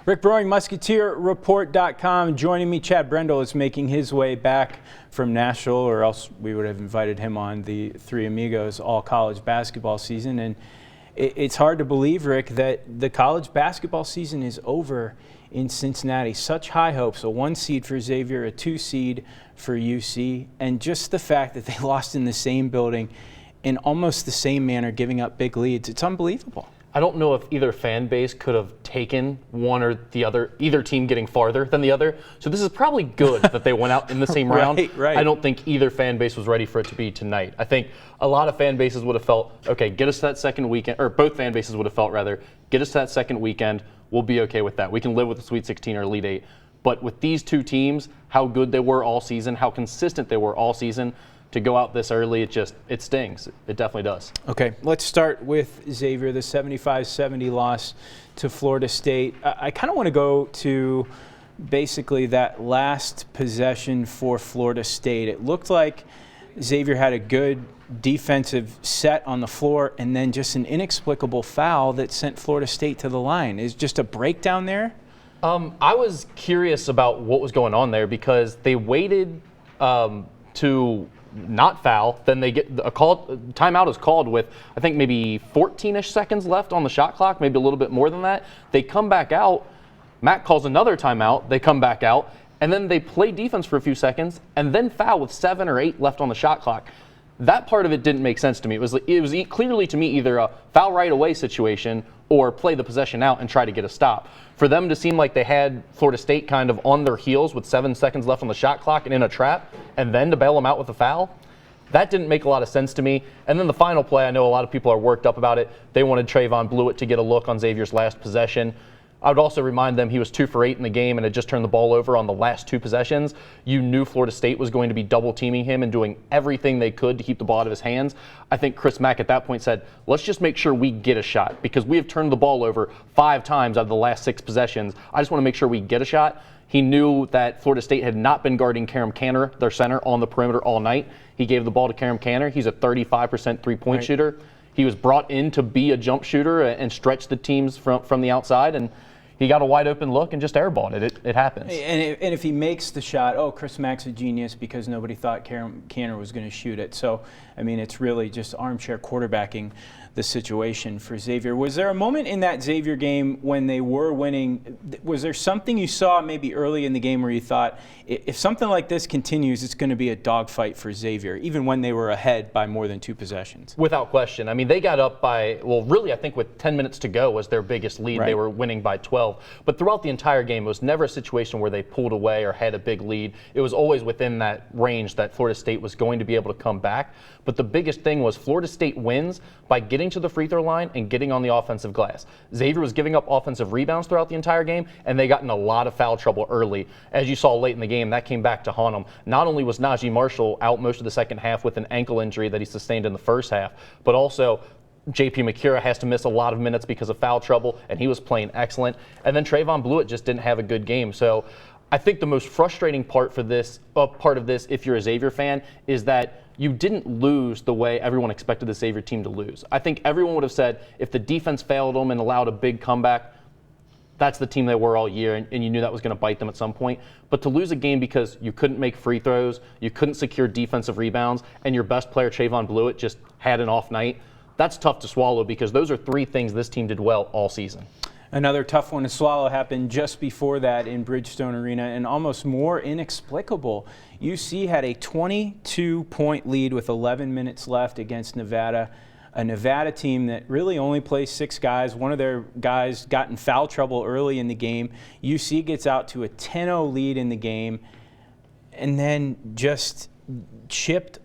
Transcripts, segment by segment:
Rick Broering, MusketeerReport.com. Joining me, Chad Brendel is making his way back from Nashville, or else we would have invited him on the Three Amigos all-college basketball season. And it's hard to believe, Rick, that the college basketball season is over in Cincinnati. Such high hopes, a 1 seed for Xavier, a 2 seed for UC, and just the fact that they lost in the same building in almost the same manner, giving up big leads. It's unbelievable. I don't know if either fan base could have taken one or the other, either team getting farther than the other. So this is probably good that they went out in the same round. Right. I don't think either fan base was ready for it to be tonight. I think a lot of fan bases would have felt, okay, get us to that second weekend, or both fan bases would have felt rather, get us to that second weekend, we'll be okay with that. We can live with the Sweet 16 or Elite 8. But with these two teams, how good they were all season, how consistent they were all season, to go out this early, it stings. It definitely does. Okay, let's start with Xavier, the 75-70 loss to Florida State. I kind of want to go to basically that last possession for Florida State. It looked like Xavier had a good defensive set on the floor and then just an inexplicable foul that sent Florida State to the line. Is just a breakdown there? I was curious about what was going on there because they waited to not foul, then they get a call. Timeout is called with, I think, maybe 14-ish seconds left on the shot clock, maybe a little bit more than that. They come back out. Matt calls another timeout. They come back out, and then they play defense for a few seconds, and then foul with 7 or 8 left on the shot clock. That part of it didn't make sense to me. It was clearly to me either a foul right away situation or play the possession out and try to get a stop. For them to seem like they had Florida State kind of on their heels with 7 seconds left on the shot clock and in a trap, and then to bail them out with a foul, that didn't make a lot of sense to me. And then the final play, I know a lot of people are worked up about it. They wanted Trayvon Blewett to get a look on Xavier's last possession. I would also remind them he was 2 for 8 in the game and had just turned the ball over on the last 2 possessions. You knew Florida State was going to be double teaming him and doing everything they could to keep the ball out of his hands. I think Chris Mack at that point said, let's just make sure we get a shot because we have turned the ball over 5 times out of the last 6 possessions. I just want to make sure we get a shot. He knew that Florida State had not been guarding Karam Kanter, their center, on the perimeter all night. He gave the ball to Karam Kanter. He's a 35% three-point shooter. He was brought in to be a jump shooter and stretch the teams from the outside, and he got a wide open look and just airballed it. It happens. And if he makes the shot, Chris Mack's a genius because nobody thought Karam Kanter was going to shoot it. So, I mean, it's really just armchair quarterbacking the situation for Xavier. Was there a moment in that Xavier game when they were winning? Was there something you saw maybe early in the game where you thought, if something like this continues, it's going to be a dogfight for Xavier, even when they were ahead by more than 2 possessions? Without question. I mean, they got up by, really, I think with 10 minutes to go was their biggest lead. Right. They were winning by 12. But throughout the entire game, it was never a situation where they pulled away or had a big lead. It was always within that range that Florida State was going to be able to come back. But the biggest thing was Florida State wins by getting to the free throw line and getting on the offensive glass. Xavier was giving up offensive rebounds throughout the entire game, and they got in a lot of foul trouble early. As you saw late in the game, that came back to haunt them. Not only was Najee Marshall out most of the second half with an ankle injury that he sustained in the first half, but also J.P. McCura has to miss a lot of minutes because of foul trouble, and he was playing excellent. And then Trayvon Blewett just didn't have a good game. So I think the most frustrating part of this, if you're a Xavier fan, is that you didn't lose the way everyone expected the Xavier team to lose. I think everyone would have said if the defense failed them and allowed a big comeback, that's the team they were all year, and you knew that was going to bite them at some point. But to lose a game because you couldn't make free throws, you couldn't secure defensive rebounds, and your best player, Trayvon Blewett, just had an off night, that's tough to swallow because those are 3 things this team did well all season. Another tough one to swallow happened just before that in Bridgestone Arena, and almost more inexplicable. UC had a 22-point lead with 11 minutes left against Nevada, a Nevada team that really only plays 6 guys. One of their guys got in foul trouble early in the game. UC gets out to a 10-0 lead in the game, and then just chipped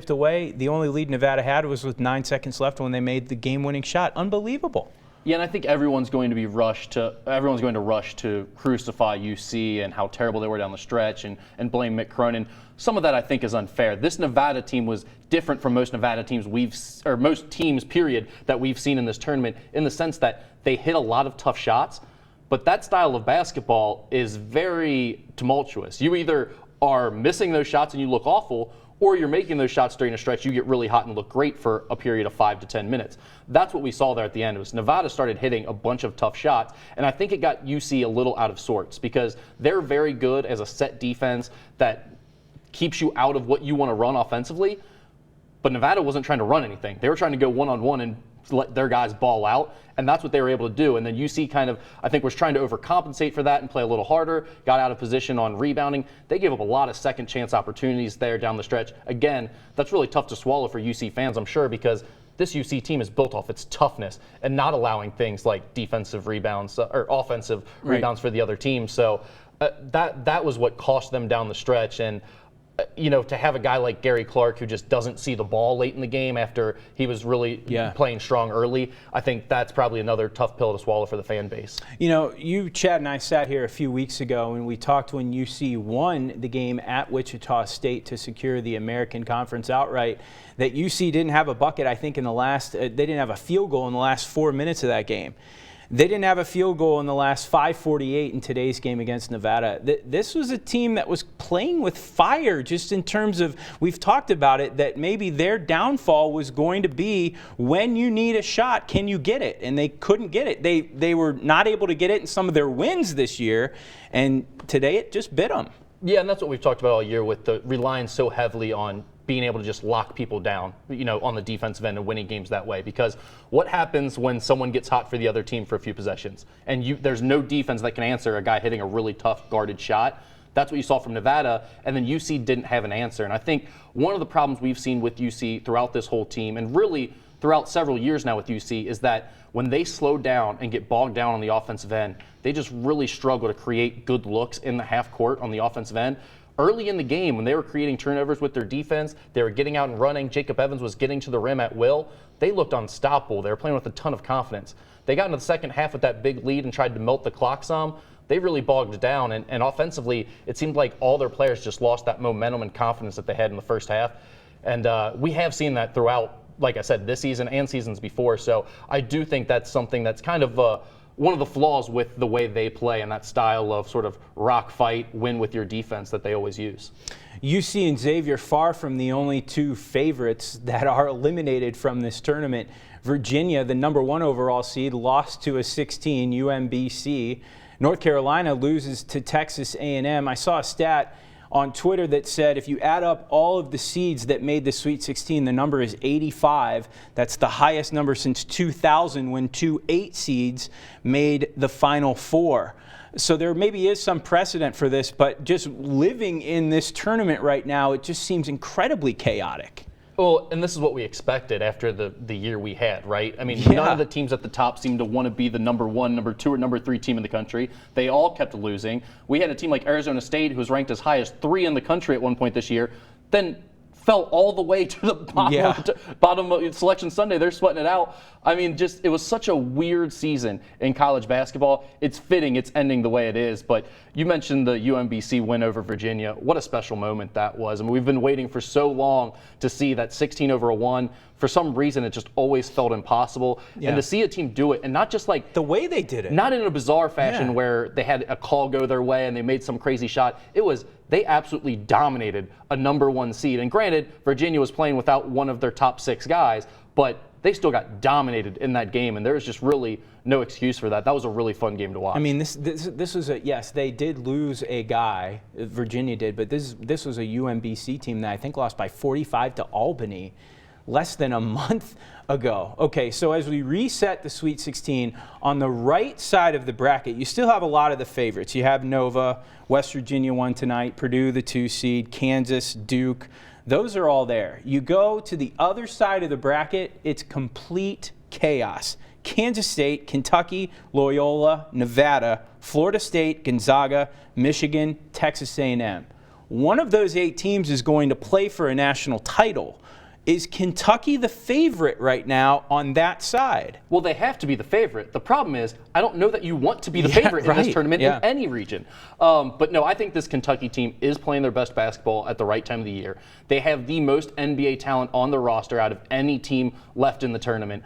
away. The only lead Nevada had was with 9 seconds left when they made the game-winning shot. Unbelievable. Yeah, and I think everyone's going to rush to crucify UC and how terrible they were down the stretch and blame Mick Cronin. Some of that I think is unfair. This Nevada team was different from most Nevada teams most teams period that we've seen in this tournament in the sense that they hit a lot of tough shots, but that style of basketball is very tumultuous. You either are missing those shots and you look awful, or you're making those shots during a stretch, you get really hot and look great for a period of 5 to 10 minutes. That's what we saw there at the end. It was Nevada started hitting a bunch of tough shots, and I think it got UC a little out of sorts because they're very good as a set defense that keeps you out of what you want to run offensively, but Nevada wasn't trying to run anything. They were trying to go one-on-one and let their guys ball out, and that's what they were able to do. And then UC kind of, I think, was trying to overcompensate for that and play a little harder, got out of position on rebounding. They gave up a lot of second chance opportunities there down the stretch. Again, that's really tough to swallow for UC fans, I'm sure, because this UC team is built off its toughness and not allowing things like defensive rebounds or offensive rebounds for the other team. So that was what cost them down the stretch. And to have a guy like Gary Clark who just doesn't see the ball late in the game after he was really playing strong early, I think that's probably another tough pill to swallow for the fan base. You, Chad, and I sat here a few weeks ago and we talked when UC won the game at Wichita State to secure the American Conference outright, that UC didn't have a bucket, I think, in the last, they didn't have a field goal in the last 4 minutes of that game. They didn't have a field goal in the last 5:48 in today's game against Nevada. This was a team that was playing with fire, just in terms of, we've talked about it, that maybe their downfall was going to be when you need a shot, can you get it? And they couldn't get it. They were not able to get it in some of their wins this year, and today it just bit them. Yeah, and that's what we've talked about all year with the relying so heavily on being able to just lock people down, on the defensive end and winning games that way. Because what happens when someone gets hot for the other team for a few possessions and there's no defense that can answer a guy hitting a really tough guarded shot? That's what you saw from Nevada, and then UC didn't have an answer. And I think one of the problems we've seen with UC throughout this whole team, and really throughout several years now with UC, is that when they slow down and get bogged down on the offensive end, they just really struggle to create good looks in the half court on the offensive end. Early in the game, when they were creating turnovers with their defense, they were getting out and running. Jacob Evans was getting to the rim at will. They looked unstoppable. They were playing with a ton of confidence. They got into the second half with that big lead and tried to melt the clock some. They really bogged it down. And offensively, it seemed like all their players just lost that momentum and confidence that they had in the first half. And we have seen that throughout, like I said, this season and seasons before. So I do think that's something that's kind of one of the flaws with the way they play and that style of sort of rock fight, win with your defense that they always use. UC and Xavier far from the only two favorites that are eliminated from this tournament. Virginia, the #1 overall seed, lost to a 16 UMBC. North Carolina loses to Texas A&M. I saw a stat on Twitter that said if you add up all of the seeds that made the Sweet 16, the number is 85. That's the highest number since 2000 when 2 8 seeds made the Final Four. So there maybe is some precedent for this, but just living in this tournament right now, it just seems incredibly chaotic. Well, and this is what we expected after the year we had, right? I mean, none of the teams at the top seemed to want to be the #1, #2, or #3 team in the country. They all kept losing. We had a team like Arizona State, who was ranked as high as 3 in the country at one point this year, then fell all the way to the bottom of Selection Sunday. They're sweating it out. I mean, it was such a weird season in college basketball. It's fitting it's ending the way it is. But you mentioned the UMBC win over Virginia. What a special moment that was. I mean, we've been waiting for so long to see that 16 over a 1. For some reason, it just always felt impossible. And to see a team do it, and not just like the way they did it, not in a bizarre fashion where they had a call go their way and they made some crazy shot. It was, they absolutely dominated a #1 seed. And granted, Virginia was playing without one of their top 6 guys, but they still got dominated in that game, and there was just really no excuse for that. That was a really fun game to watch. I mean, this was yes, they did lose a guy, Virginia did, but this was a UMBC team that I think lost by 45 to Albany less than a month ago. Okay, so as we reset the Sweet 16, on the right side of the bracket, you still have a lot of the favorites. You have Nova, West Virginia won tonight, Purdue the 2 seed, Kansas, Duke. Those are all there. You go to the other side of the bracket, it's complete chaos. Kansas State, Kentucky, Loyola, Nevada, Florida State, Gonzaga, Michigan, Texas A&M. One of those 8 teams is going to play for a national title. Is Kentucky the favorite right now on that side? Well, they have to be the favorite. The problem is, I don't know that you want to be the favorite in this tournament in any region. But no, I think this Kentucky team is playing their best basketball at the right time of the year. They have the most NBA talent on the roster out of any team left in the tournament.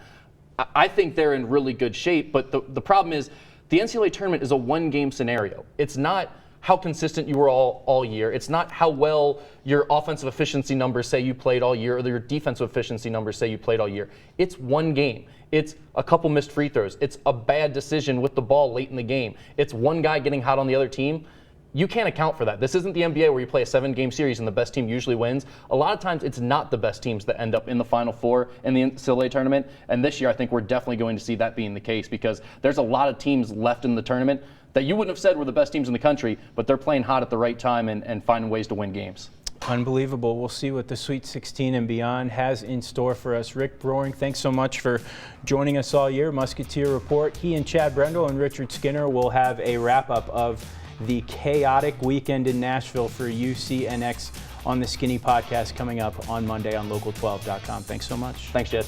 I think they're in really good shape, but the problem is the NCAA tournament is a one-game scenario. It's not how consistent you were all year. It's not how well your offensive efficiency numbers say you played all year or your defensive efficiency numbers say you played all year. It's one game. It's a couple missed free throws. It's a bad decision with the ball late in the game. It's one guy getting hot on the other team. You can't account for that. This isn't the NBA where you play a 7-game series and the best team usually wins. A lot of times it's not the best teams that end up in the Final Four in the NCAA tournament. And this year I think we're definitely going to see that being the case because there's a lot of teams left in the tournament that you wouldn't have said were the best teams in the country, but they're playing hot at the right time and finding ways to win games. Unbelievable. We'll see what the Sweet 16 and beyond has in store for us. Rick Broering, thanks so much for joining us all year. Musketeer Report. He and Chad Brendel and Richard Skinner will have a wrap-up of the chaotic weekend in Nashville for UCNX on the Skinny Podcast coming up on Monday on Local12.com. Thanks so much. Thanks, Jed.